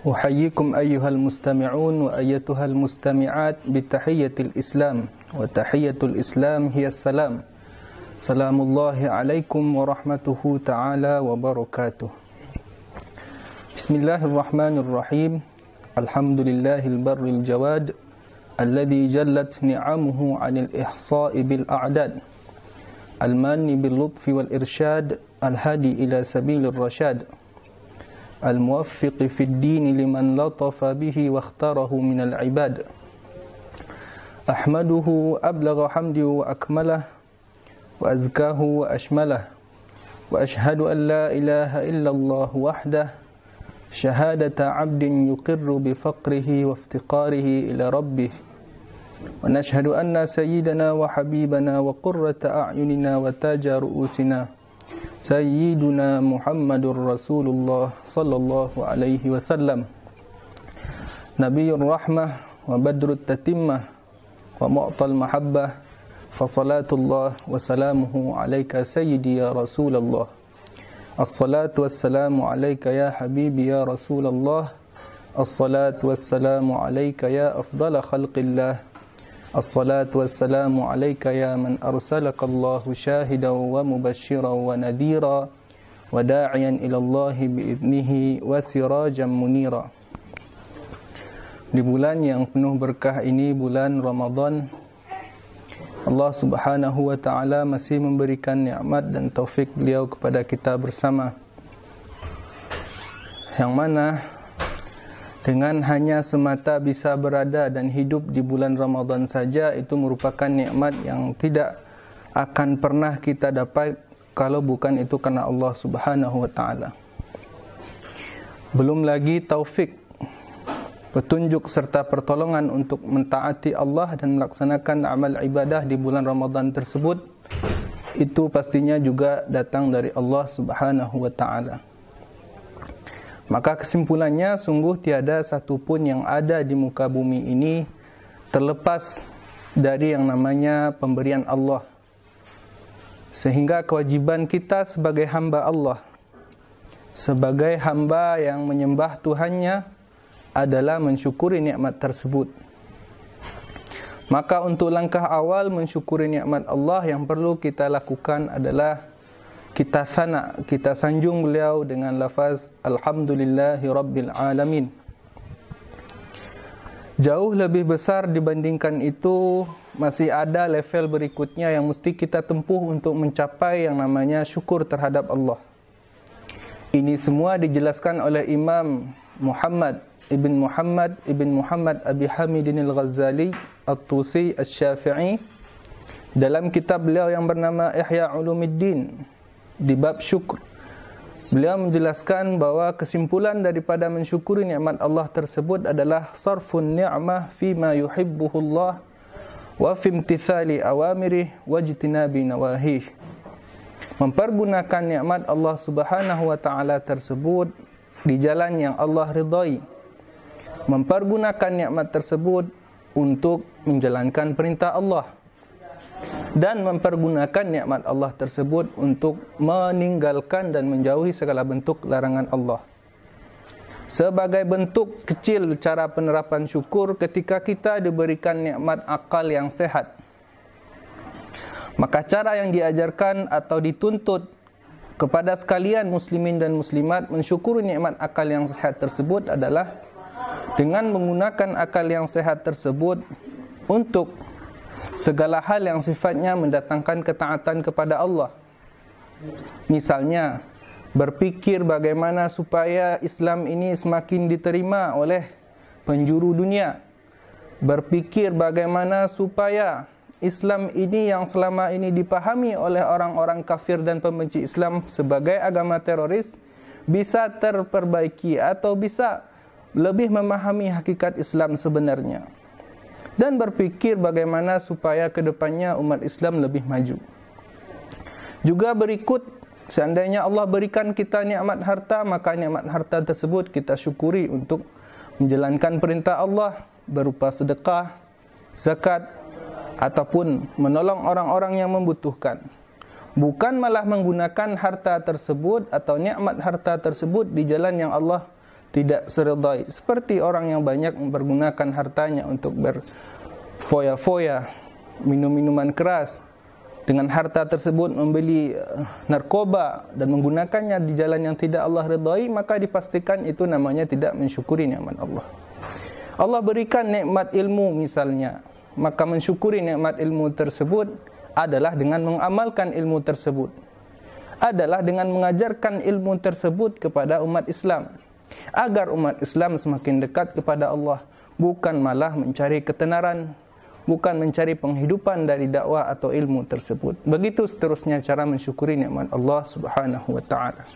أحييكم أيها المستمعون وأيتها المستمعات بتحية الإسلام وتحية الإسلام هي السلام. سلام الله عليكم ورحمته تعالى وبركاته. بسم الله الرحمن الرحيم. الحمد لله البر الجواد الذي جلت نعمه عن الإحصاء بالأعداد، الماني باللطف والإرشاد، الهادي إلى سبيل الرشاد، الموفق في الدين لمن لطف به واختاره من العباد. أحمده أبلغ حمده وأكمله وأزكاه وأشمله، وأشهد أن لا إله إلا الله وحده شهادة عبد يقر بفقره وافتقاره إلى ربه، ونشهد أن سيدنا وحبيبنا وقرة أعيننا وتاج رؤوسنا سيدنا محمد رسول الله صلى الله عليه وسلم، نبي الرحمة وبدر التتمة ومعطى المحبة، فصلاة الله وسلامه عليك سيدي يا رسول الله. الصلاة والسلام عليك يا حبيبي يا رسول الله. الصلاة والسلام عليك يا أفضل خلق الله. الصلاة والسلام عليك يا من أرسلك الله شاهدا ومبشرا ونذيرا وداعيا إلى الله بإذنه وسراجا منيرا. Di bulan yang penuh berkah ini, bulan Ramadan, Allah Subhanahu wa Ta'ala masih memberikan nikmat dan taufik beliau kepada kita bersama, yang mana dengan hanya semata bisa berada dan hidup di bulan Ramadan saja itu merupakan nikmat yang tidak akan pernah kita dapat kalau bukan itu karena Allah Subhanahu wa Ta'ala. Belum lagi taufik, petunjuk serta pertolongan untuk mentaati Allah dan melaksanakan amal ibadah di bulan Ramadan tersebut, itu pastinya juga datang dari Allah Subhanahu wa Ta'ala. Maka kesimpulannya, sungguh tiada satu pun yang ada di muka bumi ini terlepas dari yang namanya pemberian Allah. Sehingga kewajiban kita sebagai hamba Allah, sebagai hamba yang menyembah Tuhannya, adalah mensyukuri nikmat tersebut. Maka untuk langkah awal mensyukuri nikmat Allah yang perlu kita lakukan adalah kita sana, kita sanjung beliau dengan lafaz Alhamdulillahi Rabbil Alamin. Jauh lebih besar dibandingkan itu, masih ada level berikutnya yang mesti kita tempuh untuk mencapai yang namanya syukur terhadap Allah. Ini semua dijelaskan oleh Imam Muhammad ibn Muhammad Abi Hamidin al-Ghazali At-Tusi Asy-Syafi'i dalam kitab beliau yang bernama Ihya Ulumuddin. Di bab syukur, beliau menjelaskan bahwa kesimpulan daripada mensyukuri nikmat Allah tersebut adalah sarfun ni'mah fima yuhibbuhullah wa fi imtithali awamirih wa jtinabi nawahih. Mempergunakan nikmat Allah Subhanahu wa Ta'ala tersebut di jalan yang Allah ridai. Mempergunakan nikmat tersebut untuk menjalankan perintah Allah, dan mempergunakan nikmat Allah tersebut untuk meninggalkan dan menjauhi segala bentuk larangan Allah. Sebagai bentuk kecil cara penerapan syukur ketika kita diberikan nikmat akal yang sehat, maka cara yang diajarkan atau dituntut kepada sekalian muslimin dan muslimat mensyukuri nikmat akal yang sehat tersebut adalah dengan menggunakan akal yang sehat tersebut untuk segala hal yang sifatnya mendatangkan ketaatan kepada Allah. Misalnya, berpikir bagaimana supaya Islam ini semakin diterima oleh penjuru dunia. Berpikir bagaimana supaya Islam ini yang selama ini dipahami oleh orang-orang kafir dan pembenci Islam sebagai agama teroris bisa terperbaiki atau bisa lebih memahami hakikat Islam sebenarnya. Dan berpikir bagaimana supaya ke depannya umat Islam lebih maju. Juga berikut, seandainya Allah berikan kita nikmat harta, maka nikmat harta tersebut kita syukuri untuk menjalankan perintah Allah berupa sedekah, zakat, ataupun menolong orang-orang yang membutuhkan. Bukan malah menggunakan harta tersebut atau nikmat harta tersebut di jalan yang Allah tidak seredai. Seperti orang yang banyak mempergunakan hartanya untuk berfoya-foya, minum-minuman keras. Dengan harta tersebut membeli narkoba dan menggunakannya di jalan yang tidak Allah redai, maka dipastikan itu namanya tidak mensyukuri nikmat Allah. Allah berikan nikmat ilmu misalnya, maka mensyukuri nikmat ilmu tersebut adalah dengan mengamalkan ilmu tersebut, adalah dengan mengajarkan ilmu tersebut kepada umat Islam, agar umat Islam semakin dekat kepada Allah, bukan malah mencari ketenaran, bukan mencari penghidupan dari dakwah atau ilmu tersebut. Begitu seterusnya cara mensyukuri nikmat Allah Subhanahu wa taala.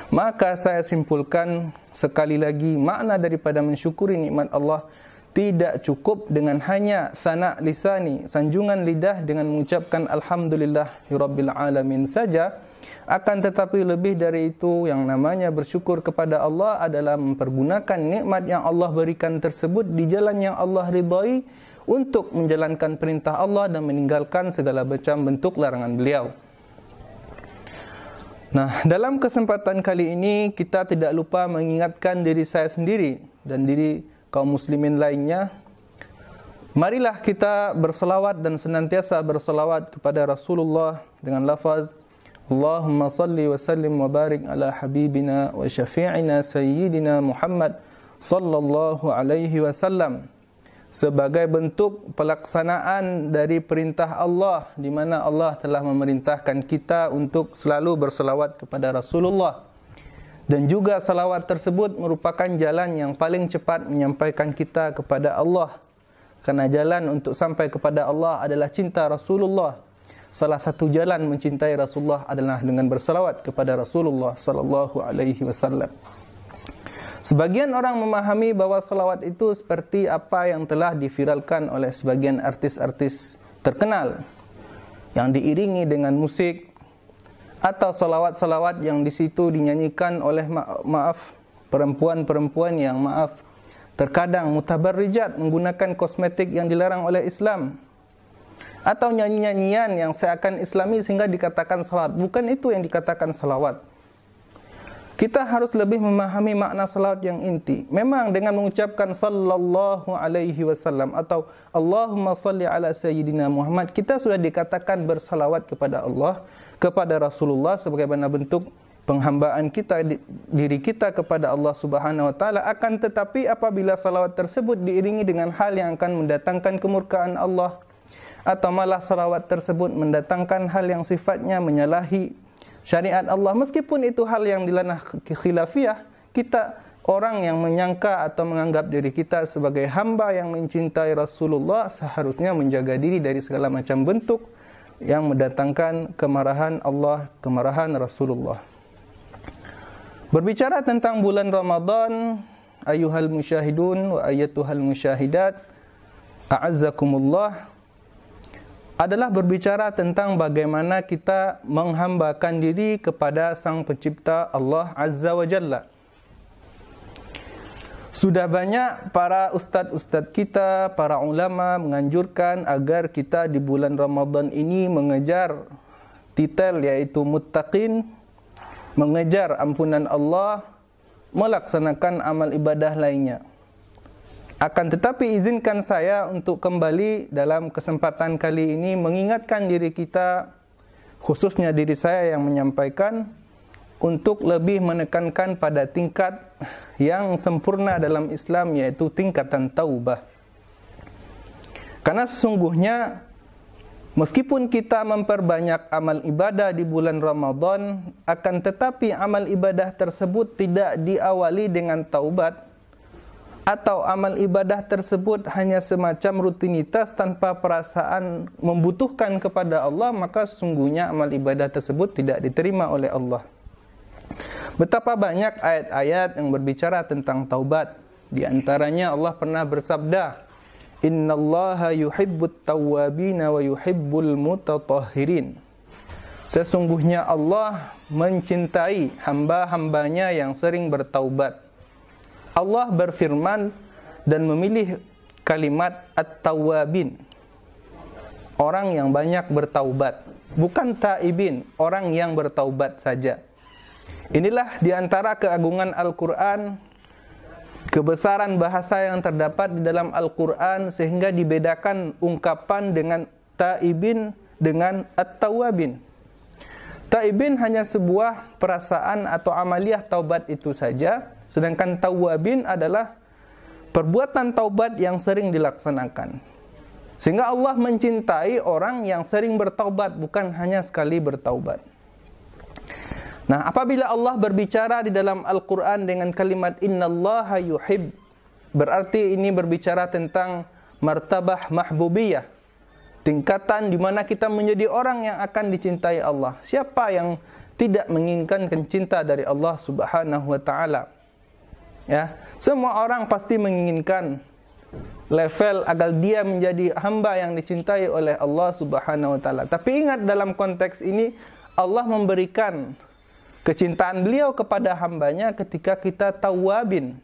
Maka saya simpulkan sekali lagi, makna daripada mensyukuri nikmat Allah tidak cukup dengan hanya sana' lisani, sanjungan lidah dengan mengucapkan alhamdulillahirabbil alamin saja, akan tetapi lebih dari itu, yang namanya bersyukur kepada Allah adalah mempergunakan nikmat yang Allah berikan tersebut di jalan yang Allah ridai, untuk menjalankan perintah Allah dan meninggalkan segala macam bentuk larangan beliau. Nah, dalam kesempatan kali ini kita tidak lupa mengingatkan diri saya sendiri dan diri kaum muslimin lainnya. Marilah kita berselawat dan senantiasa berselawat kepada Rasulullah dengan lafaz Allahumma salli wa sallim wa barik ala habibina wa syafi'ina sayyidina Muhammad sallallahu alaihi wasallam, sebagai bentuk pelaksanaan dari perintah Allah, di mana Allah telah memerintahkan kita untuk selalu berselawat kepada Rasulullah. Dan juga salawat tersebut merupakan jalan yang paling cepat menyampaikan kita kepada Allah. Karena jalan untuk sampai kepada Allah adalah cinta Rasulullah. Salah satu jalan mencintai Rasulullah adalah dengan berselawat kepada Rasulullah sallallahu alaihi wasallam. Sebagian orang memahami bahwa salawat itu seperti apa yang telah diviralkan oleh sebagian artis-artis terkenal, yang diiringi dengan musik, atau salawat-salawat yang di situ dinyanyikan oleh perempuan-perempuan yang terkadang mutabarrijat, menggunakan kosmetik yang dilarang oleh Islam, atau nyanyi-nyanyian yang seakan Islami sehingga dikatakan salawat. Bukan itu yang dikatakan salawat. Kita harus lebih memahami makna salawat yang inti. Memang dengan mengucapkan sallallahu alaihi wasallam atau Allahumma salli ala sayyidina Muhammad, kita sudah dikatakan bersalawat kepada Allah, kepada Rasulullah, sebagaimana bentuk penghambaan kita, diri kita kepada Allah Subhanahu wa taala. Akan tetapi apabila salawat tersebut diiringi dengan hal yang akan mendatangkan kemurkaan Allah, atau malah salawat tersebut mendatangkan hal yang sifatnya menyalahi syariat Allah, meskipun itu hal yang dilanah khilafiyah, kita orang yang menyangka atau menganggap diri kita sebagai hamba yang mencintai Rasulullah seharusnya menjaga diri dari segala macam bentuk yang mendatangkan kemarahan Allah, kemarahan Rasulullah. Berbicara tentang bulan Ramadan, ayyuhal musyahidun wa ayyatuhal musyahidat, a'azzakumullah, adalah berbicara tentang bagaimana kita menghambakan diri kepada Sang Pencipta Allah Azza wa Jalla. Sudah banyak para ustadz-ustadz kita, para ulama menganjurkan agar kita di bulan Ramadan ini mengejar titel, yaitu muttaqin, mengejar ampunan Allah, melaksanakan amal ibadah lainnya. Akan tetapi izinkan saya untuk kembali dalam kesempatan kali ini mengingatkan diri kita, khususnya diri saya yang menyampaikan, untuk lebih menekankan pada tingkat yang sempurna dalam Islam, yaitu tingkatan taubah. Karena sesungguhnya meskipun kita memperbanyak amal ibadah di bulan Ramadan, akan tetapi amal ibadah tersebut tidak diawali dengan taubat, atau amal ibadah tersebut hanya semacam rutinitas tanpa perasaan membutuhkan kepada Allah, maka sesungguhnya amal ibadah tersebut tidak diterima oleh Allah. Betapa banyak ayat-ayat yang berbicara tentang taubat. Di antaranya Allah pernah bersabda, innallaha yuhibbut tawwabina wa yuhibbul mutatahhirin. Sesungguhnya Allah mencintai hamba-hambanya yang sering bertaubat. Allah berfirman dan memilih kalimat at-tawwabin, orang yang banyak bertaubat, bukan taibin, orang yang bertaubat saja. Inilah diantara keagungan Al-Quran, kebesaran bahasa yang terdapat di dalam Al-Quran, sehingga dibedakan ungkapan dengan ta'ibin dengan at-tawwabin. Ta'ibin hanya sebuah perasaan atau amaliyah taubat itu saja, sedangkan tawwabin adalah perbuatan taubat yang sering dilaksanakan. Sehingga Allah mencintai orang yang sering bertaubat, bukan hanya sekali bertaubat. Nah, apabila Allah berbicara di dalam Al-Quran dengan kalimat innallaha yuhib, berarti ini berbicara tentang martabah mahbubiyah, tingkatan di mana kita menjadi orang yang akan dicintai Allah. Siapa yang tidak menginginkan cinta dari Allah Subhanahu wa taala? Ya, semua orang pasti menginginkan level agar dia menjadi hamba yang dicintai oleh Allah Subhanahu wa taala. Tapi ingat, dalam konteks ini Allah memberikan kecintaan beliau kepada hambanya ketika kita tawwabin,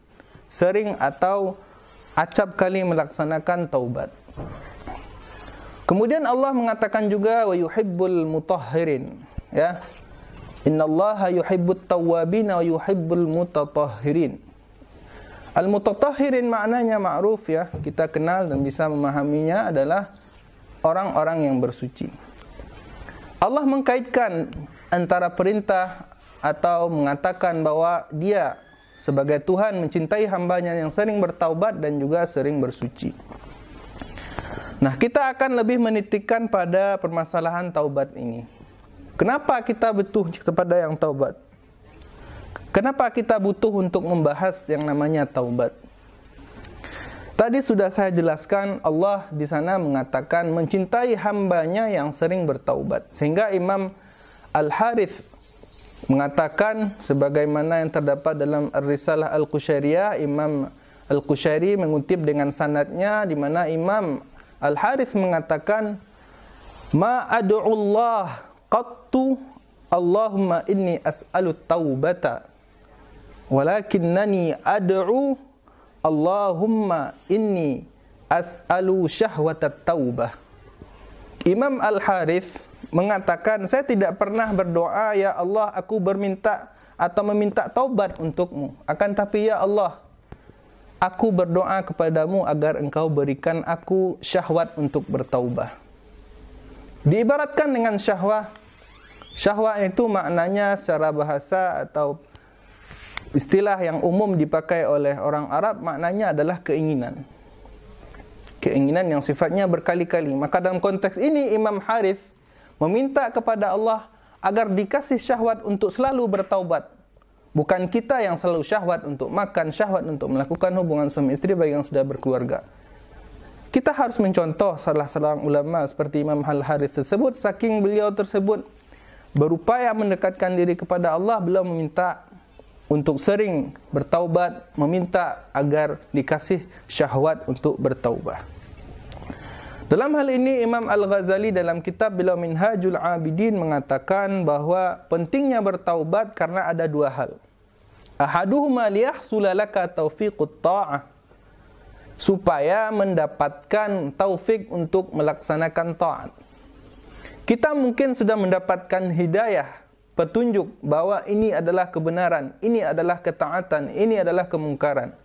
sering atau acap kali melaksanakan taubat. Kemudian Allah mengatakan juga wa yuhibbul mutahhirin, ya. Innallaha yuhibbut tawwabin wa yuhibbul mutatahhirin. Al-mutatahhirin maknanya ma'ruf, ya, kita kenal dan bisa memahaminya, adalah orang-orang yang bersuci. Allah mengkaitkan antara perintah atau mengatakan bahwa dia sebagai Tuhan mencintai hambanya yang sering bertaubat dan juga sering bersuci. Nah, kita akan lebih menitikkan pada permasalahan taubat ini. Kenapa kita butuh kepada yang taubat? Kenapa kita butuh untuk membahas yang namanya taubat? Tadi sudah saya jelaskan, Allah di sana mengatakan mencintai hambanya yang sering bertaubat. Sehingga Imam Al-Harith mengatakan, sebagaimana yang terdapat dalam Ar-Risalah Al-Qushairiyah, Imam Al-Qushairi mengutip dengan sanadnya, di mana Imam Al-Harith mengatakan, ma ad'ullah qattu Allahumma inni as'alu taubata walakinnani ad'u Allahumma inni as'alu syahwatat taubah. Imam Al-Harith mengatakan, saya tidak pernah berdoa, ya Allah, aku berminta atau meminta taubat untukmu. Akan tapi ya Allah, aku berdoa kepadamu agar engkau berikan aku syahwat untuk bertaubah. Diibaratkan dengan syahwat. Syahwat itu maknanya secara bahasa atau istilah yang umum dipakai oleh orang Arab, maknanya adalah keinginan. Keinginan yang sifatnya berkali-kali. Maka dalam konteks ini Imam Harith meminta kepada Allah agar dikasih syahwat untuk selalu bertaubat. Bukan kita yang selalu syahwat untuk makan, syahwat untuk melakukan hubungan suami istri bagi yang sudah berkeluarga. Kita harus mencontoh salah seorang ulama seperti Imam Al-Harith tersebut. Saking beliau tersebut berupaya mendekatkan diri kepada Allah, beliau meminta untuk sering bertaubat, meminta agar dikasih syahwat untuk bertaubat. Dalam hal ini Imam Al-Ghazali dalam kitab beliau Minhajul Abidin mengatakan bahwa pentingnya bertaubat karena ada dua hal. Ahaduhuma liyahsula laka taufiqut ta'ah, supaya mendapatkan taufik untuk melaksanakan taat. Kita mungkin sudah mendapatkan hidayah, petunjuk bahwa ini adalah kebenaran, ini adalah ketaatan, ini adalah kemungkaran.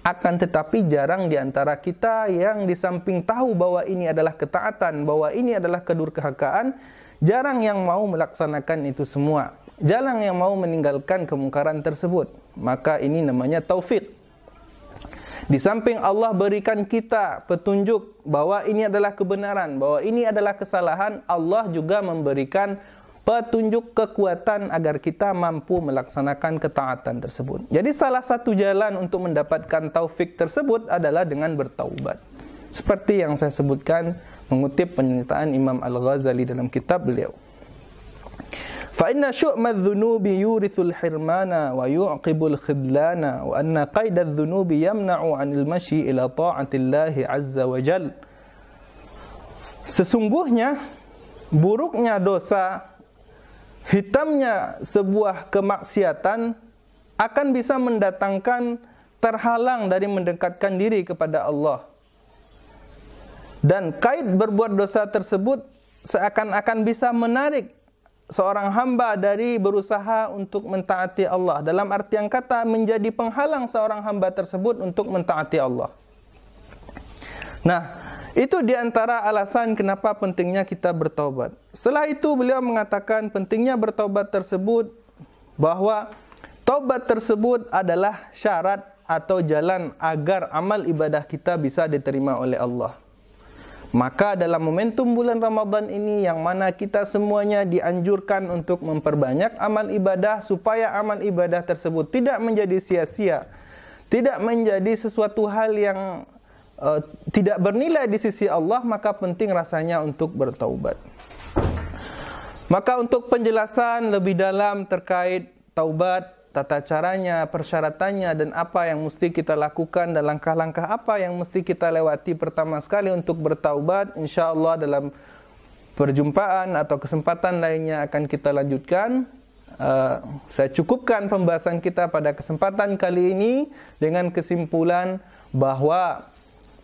Akan tetapi jarang di antara kita yang di samping tahu bahwa ini adalah ketaatan, bahwa ini adalah kedurhakaan, jarang yang mau melaksanakan itu semua. Jarang yang mau meninggalkan kemungkaran tersebut. Maka ini namanya taufik. Di samping Allah berikan kita petunjuk bahwa ini adalah kebenaran, bahwa ini adalah kesalahan, Allah juga memberikan petunjuk kekuatan agar kita mampu melaksanakan ketaatan tersebut. Jadi salah satu jalan untuk mendapatkan taufik tersebut adalah dengan bertaubat. Seperti yang saya sebutkan mengutip pernyataan Imam Al-Ghazali dalam kitab beliau. Fa inna syu'madz dzunubi yurithul hirmana wa yu'qibul khidlana wa anna qaidadz dzunubi yamna'u 'anil masyi ila ta'atillahi 'azza wa jalla. Sesungguhnya buruknya dosa, hitamnya sebuah kemaksiatan akan bisa mendatangkan terhalang dari mendekatkan diri kepada Allah. Dan kait berbuat dosa tersebut seakan-akan bisa menarik seorang hamba dari berusaha untuk mentaati Allah. Dalam artian kata menjadi penghalang seorang hamba tersebut untuk mentaati Allah. Nah, itu diantara alasan kenapa pentingnya kita bertaubat. Setelah itu beliau mengatakan pentingnya bertaubat tersebut, bahwa taubat tersebut adalah syarat atau jalan agar amal ibadah kita bisa diterima oleh Allah. Maka dalam momentum bulan Ramadan ini yang mana kita semuanya dianjurkan untuk memperbanyak amal ibadah supaya amal ibadah tersebut tidak menjadi sia-sia, tidak menjadi sesuatu hal yang tidak bernilai di sisi Allah, maka penting rasanya untuk bertaubat. Maka untuk penjelasan lebih dalam terkait taubat, tata caranya, persyaratannya, dan apa yang mesti kita lakukan dan langkah-langkah apa yang mesti kita lewati pertama sekali untuk bertaubat, insyaallah dalam perjumpaan atau kesempatan lainnya akan kita lanjutkan. Saya cukupkan pembahasan kita pada kesempatan kali ini dengan kesimpulan bahwa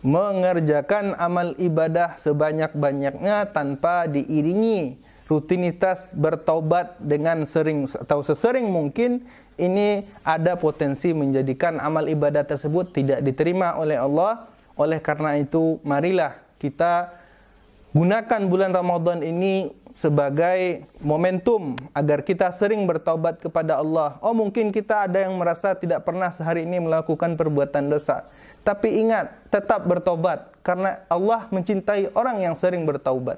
mengerjakan amal ibadah sebanyak-banyaknya tanpa diiringi rutinitas bertaubat dengan sering atau sesering mungkin, ini ada potensi menjadikan amal ibadah tersebut tidak diterima oleh Allah. Oleh karena itu, marilah kita gunakan bulan Ramadan ini sebagai momentum agar kita sering bertaubat kepada Allah. Oh, mungkin kita ada yang merasa tidak pernah sehari ini melakukan perbuatan dosa. Tapi ingat, tetap bertobat karena Allah mencintai orang yang sering bertaubat.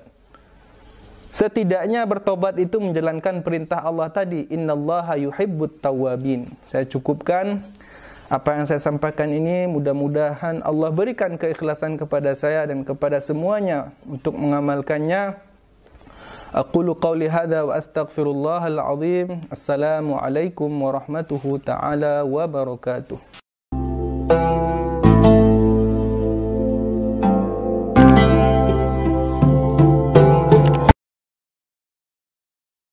Setidaknya bertobat itu menjalankan perintah Allah tadi, innallaha yuhibbut tawwabin. Saya cukupkan apa yang saya sampaikan ini, mudah-mudahan Allah berikan keikhlasan kepada saya dan kepada semuanya untuk mengamalkannya. Aqulu qawli hadza wa astaghfirullahal azim. Assalamualaikum warahmatullahi taala wabarakatuh.